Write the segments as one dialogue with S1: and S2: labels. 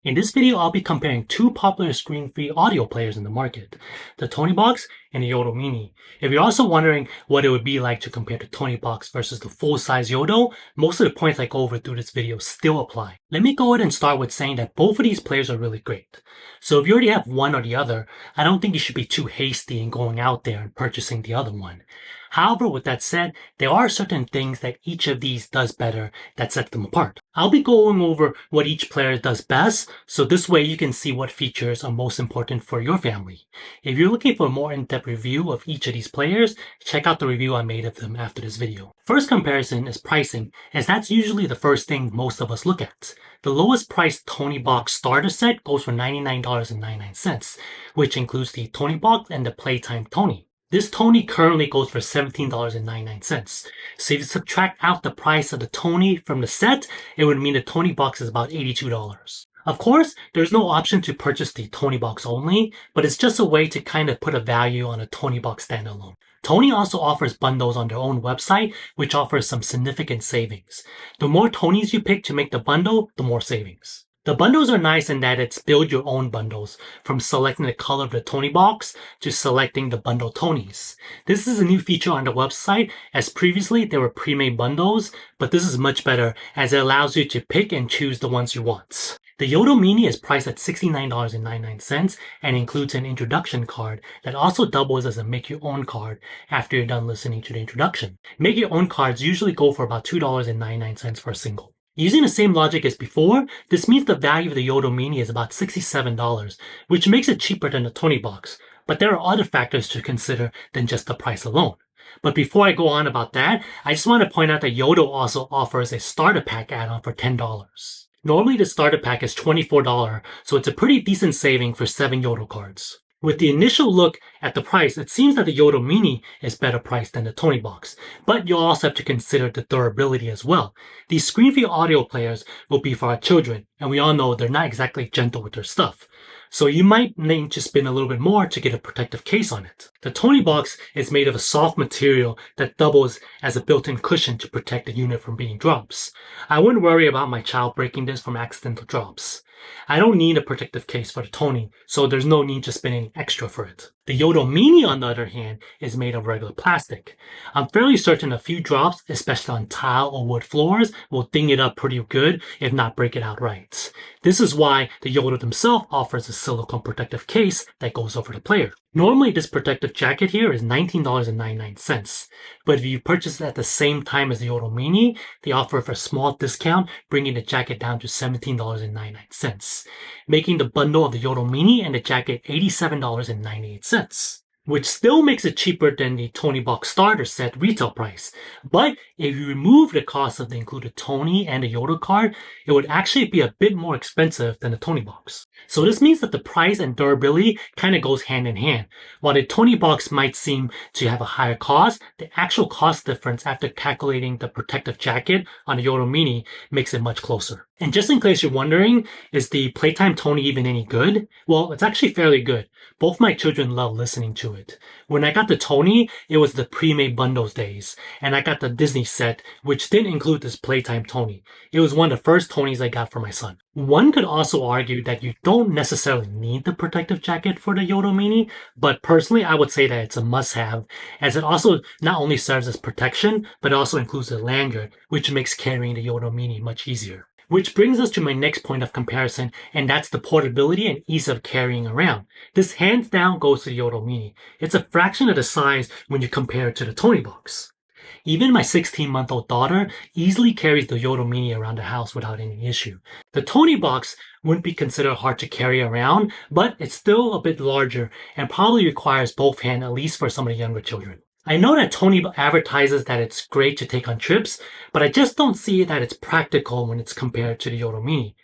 S1: In this video, I'll be comparing two popular screen-free audio players in the market, the Toniebox and the Yoto Mini. If you're also wondering what it would be like to compare the Toniebox versus the full-size Yoto, most of the points I go over through this video still apply. Let me go ahead and start with saying that both of these players are really great. So if you already have one or the other, I don't think you should be too hasty in going out there and purchasing the other one. However, with that said, there are certain things that each of these does better that sets them apart. I'll be going over what each player does best, so this way you can see what features are most important for your family. If you're looking for a more in-depth review of each of these players, check out the review I made of them after this video. First comparison is pricing, as that's usually the first thing most of us look at. The lowest priced Toniebox starter set goes for $99.99, which includes the Toniebox and the Playtime Tony. This Tony currently goes for $17.99. So if you subtract out the price of the Tony from the set, it would mean the Toniebox is about $82. Of course, there's no option to purchase the Toniebox only, but it's just a way to kind of put a value on a Toniebox standalone. Tony also offers bundles on their own website, which offers some significant savings. The more Tonys you pick to make the bundle, the more savings. The bundles are nice in that it's build your own bundles, from selecting the color of the Toniebox to selecting the bundle Tonys. This is a new feature on the website, as previously there were pre-made bundles, but this is much better as it allows you to pick and choose the ones you want. The Yoto Mini is priced at $69.99 and includes an introduction card that also doubles as a make your own card after you're done listening to the introduction. Make your own cards usually go for about $2.99 for a single. Using the same logic as before, this means the value of the Yoto Mini is about $67, which makes it cheaper than the Toniebox, but there are other factors to consider than just the price alone. But before I go on about that, I just want to point out that Yoto also offers a starter pack add-on for $10. Normally the starter pack is $24, so it's a pretty decent saving for 7 Yoto cards. With the initial look at the price, it seems that the Yoto Mini is better priced than the Toniebox, but you'll also have to consider the durability as well. These screen-free audio players will be for our children, and we all know they're not exactly gentle with their stuff. So you might need to spend a little bit more to get a protective case on it. The Toniebox is made of a soft material that doubles as a built-in cushion to protect the unit from being drops. I wouldn't worry about my child breaking this from accidental drops. I don't need a protective case for the Tony, so there's no need to spend any extra for it. The Yoto Mini, on the other hand, is made of regular plastic. I'm fairly certain a few drops, especially on tile or wood floors, will ding it up pretty good, if not break it outright. This is why the Yoto themselves offers a silicone protective case that goes over the player. Normally, this protective jacket here is $19.99, but if you purchase it at the same time as the Yoto Mini, they offer a small discount, bringing the jacket down to $17.99, making the bundle of the Yoto Mini and the jacket $87.98. Which still makes it cheaper than the Toniebox starter set retail price. But if you remove the cost of the included Tony and the Yoto card, it would actually be a bit more expensive than the Toniebox. So this means that the price and durability kind of goes hand in hand. While the Toniebox might seem to have a higher cost, the actual cost difference after calculating the protective jacket on the Yoto Mini makes it much closer. And just in case you're wondering, is the Playtime Tony even any good? Well, it's actually fairly good. Both my children love listening to it. When I got the Tony, it was the pre-made bundles days, and I got the Disney set, which didn't include this Playtime Tony. It was one of the first Tonys I got for my son. One could also argue that you don't necessarily need the protective jacket for the Yoto Mini, but personally I would say that it's a must-have, as it also not only serves as protection, but it also includes a lanyard, which makes carrying the Yoto Mini much easier. Which brings us to my next point of comparison, and that's the portability and ease of carrying around. This hands down goes to the Yoto Mini. It's a fraction of the size when you compare it to the Toniebox. Even my 16-month-old daughter easily carries the Yoto Mini around the house without any issue. The Toniebox wouldn't be considered hard to carry around, but it's still a bit larger and probably requires both hands, at least for some of the younger children. I know that Tony advertises that it's great to take on trips, but I just don't see that it's practical when it's compared to the Yoto Mini.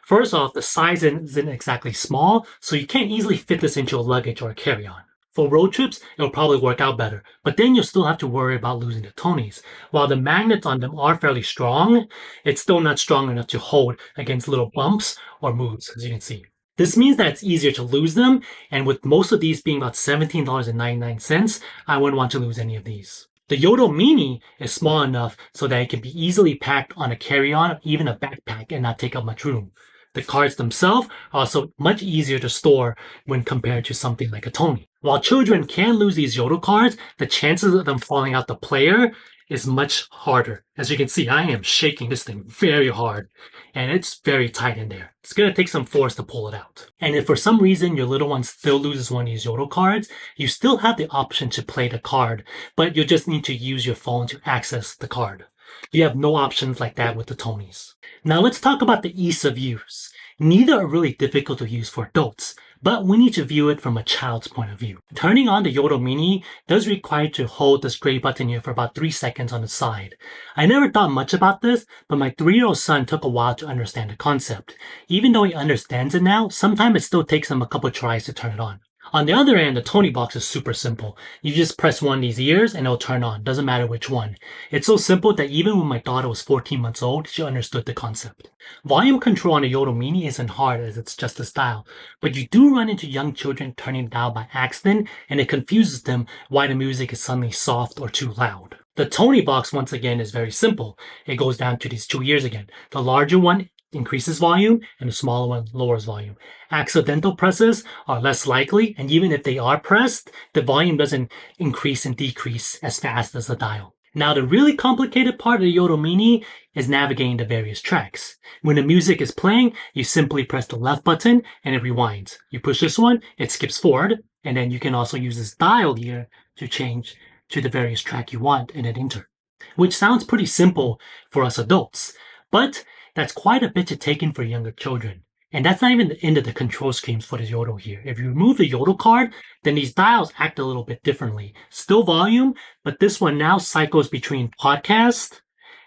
S1: First off, the size isn't exactly small, so you can't easily fit this into a luggage or a carry-on. For road trips, it'll probably work out better, but then you'll still have to worry about losing the Tonys. While the magnets on them are fairly strong, it's still not strong enough to hold against little bumps or moves, as you can see. This means that it's easier to lose them, and with most of these being about $17.99, I wouldn't want to lose any of these. The Yoto Mini is small enough so that it can be easily packed on a carry-on or even a backpack and not take up much room. The cards themselves are also much easier to store when compared to something like a Tony. While children can lose these Yoto cards, the chances of them falling out the player is much harder. As you can see, I am shaking this thing very hard, and it's very tight in there. It's going to take some force to pull it out. And if for some reason your little one still loses one of these Yoto cards, you still have the option to play the card, but you'll just need to use your phone to access the card. You have no options like that with the Tonys. Now let's talk about the ease of use. Neither are really difficult to use for adults, but we need to view it from a child's point of view. Turning on the Yoto Mini does require you to hold this gray button here for about 3 seconds on the side. I never thought much about this, but my 3-year-old son took a while to understand the concept. Even though he understands it now, sometimes it still takes him a couple tries to turn it on. On the other end, the Toniebox is super simple. You just press one of these ears and it'll turn on. Doesn't matter which one. It's so simple that even when my daughter was 14 months old, she understood the concept. Volume control on the Yoto Mini isn't hard as it's just a style, but you do run into young children turning it down by accident and it confuses them why the music is suddenly soft or too loud. The Toniebox, once again, is very simple. It goes down to these 2 ears again. The larger one increases volume and the smaller one lowers volume. Accidental presses are less likely, and even if they are pressed, the volume doesn't increase and decrease as fast as the dial. Now the really complicated part of the Yoto Mini is navigating the various tracks. When the music is playing, you simply press the left button and it rewinds. You push this one, it skips forward, and then you can also use this dial here to change to the various track you want and then enter. Which sounds pretty simple for us adults, but that's quite a bit to take in for younger children. And that's not even the end of the control schemes for the Yoto here. If you remove the Yoto card, then these dials act a little bit differently. Still volume, but this one now cycles between podcast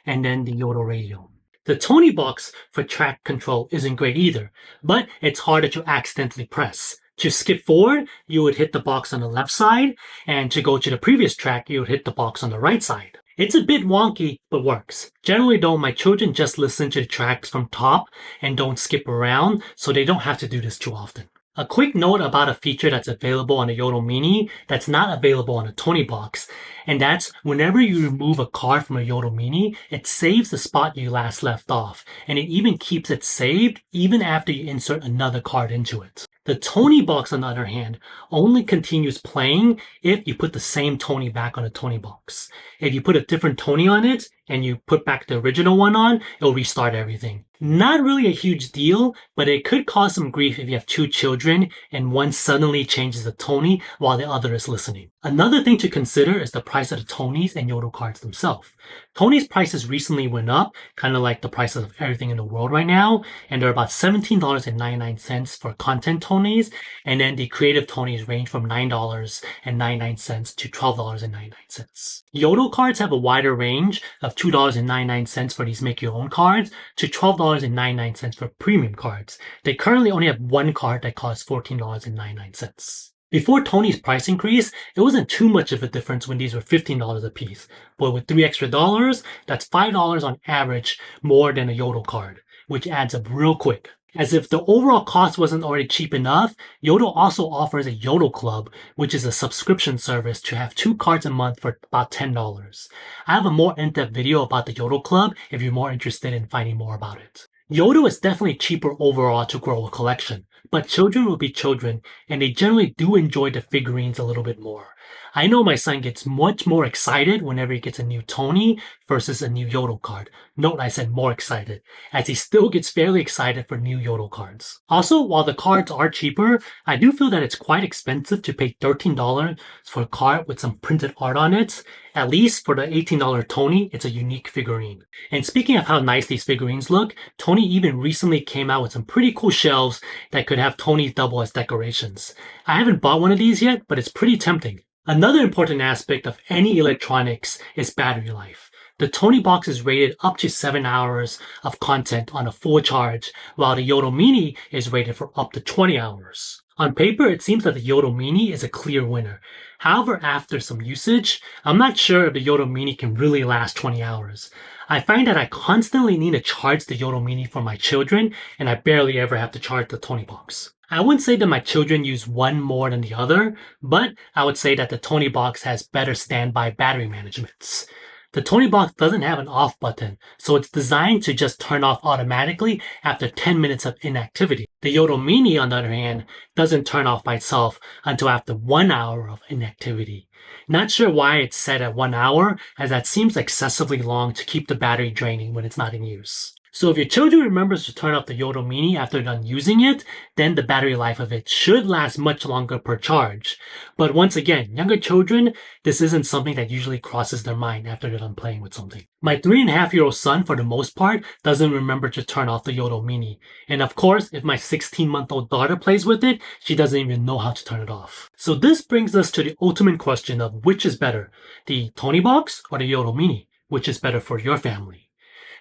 S1: and then the Yoto radio. The Toniebox for track control isn't great either, but it's harder to accidentally press. To skip forward, you would hit the box on the left side, and to go to the previous track, you would hit the box on the right side. It's a bit wonky, but works. Generally though, my children just listen to the tracks from top and don't skip around, so they don't have to do this too often. A quick note about a feature that's available on the Yoto Mini that's not available on the Toniebox, and that's whenever you remove a card from a Yoto Mini, it saves the spot you last left off, and it even keeps it saved even after you insert another card into it. The Toniebox, on the other hand, only continues playing if you put the same Tony back on the Toniebox. If you put a different Tony on it and you put back the original one on, it'll restart everything. Not really a huge deal, but it could cause some grief if you have 2 children and one suddenly changes the Tony while the other is listening. Another thing to consider is the price of the Tonys and Yoto cards themselves. Tony's prices recently went up, kind of like the prices of everything in the world right now, and they're about $17.99 for content Tonys, and then the creative Tonys range from $9.99 to $12.99. Yoto cards have a wider range of $2.99 for these make-your-own cards to $12.99 for premium cards. They currently only have one card that costs $14.99. Before Tony's price increase, it wasn't too much of a difference when these were $15 a piece, but with $3 extra, that's $5 on average more than a Yoto card, which adds up real quick. As if the overall cost wasn't already cheap enough, Yoto also offers a Yoto Club, which is a subscription service to have 2 cards a month for about $10. I have a more in-depth video about the Yoto Club if you're more interested in finding more about it. Yoto is definitely cheaper overall to grow a collection, but children will be children, and they generally do enjoy the figurines a little bit more. I know my son gets much more excited whenever he gets a new Tony versus a new Yoto card. Note I said more excited, as he still gets fairly excited for new Yoto cards. Also, while the cards are cheaper, I do feel that it's quite expensive to pay $13 for a card with some printed art on it. At least for the $18 Tony, it's a unique figurine. And speaking of how nice these figurines look, Tony even recently came out with some pretty cool shelves that could have Tonys double as decorations. I haven't bought one of these yet, but it's pretty tempting. Another important aspect of any electronics is battery life. The Toniebox is rated up to 7 hours of content on a full charge, while the Yoto Mini is rated for up to 20 hours. On paper, it seems that the Yoto Mini is a clear winner. However, after some usage, I'm not sure if the Yoto Mini can really last 20 hours. I find that I constantly need to charge the Yoto Mini for my children, and I barely ever have to charge the Toniebox. I wouldn't say that my children use one more than the other, but I would say that the Toniebox has better standby battery management. The Toniebox doesn't have an off button, so it's designed to just turn off automatically after 10 minutes of inactivity. The Yoto Mini, on the other hand, doesn't turn off by itself until after 1 hour of inactivity. Not sure why it's set at 1 hour, as that seems excessively long to keep the battery draining when it's not in use. So if your children remembers to turn off the Yoto Mini after they're done using it, then the battery life of it should last much longer per charge. But once again, younger children, this isn't something that usually crosses their mind after they're done playing with something. My 3.5-year-old son, for the most part, doesn't remember to turn off the Yoto Mini. And of course, if my 16-month-old daughter plays with it, she doesn't even know how to turn it off. So this brings us to the ultimate question of which is better, the Toniebox or the Yoto Mini? Which is better for your family?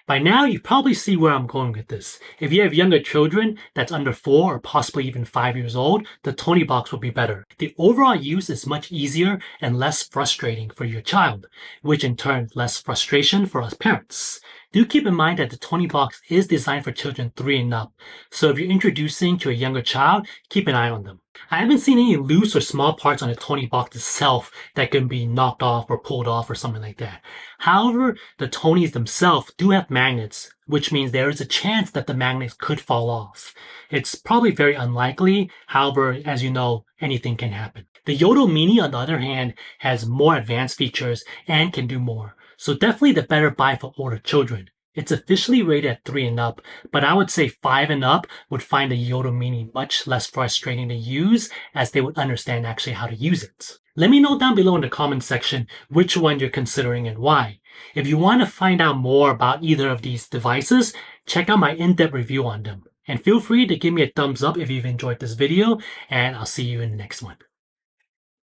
S1: By now, you probably see where I'm going with this. If you have younger children that's under 4 or possibly even 5 years old, the Toniebox will be better. The overall use is much easier and less frustrating for your child, which in turn less frustration for us parents. Do keep in mind that the Toniebox is designed for children 3 and up, so if you're introducing to a younger child, keep an eye on them. I haven't seen any loose or small parts on the Toniebox itself that can be knocked off or pulled off or something like that. However, the Tonys themselves do have magnets, which means there is a chance that the magnets could fall off. It's probably very unlikely, however, as you know, anything can happen. The Yoto Mini, on the other hand, has more advanced features and can do more, so definitely the better buy for older children. It's officially rated at 3 and up, but I would say 5 and up would find the Yoto Mini much less frustrating to use, as they would understand actually how to use it. Let me know down below in the comment section which one you're considering and why. If you want to find out more about either of these devices, check out my in-depth review on them. And feel free to give me a thumbs up if you've enjoyed this video, and I'll see you in the next one.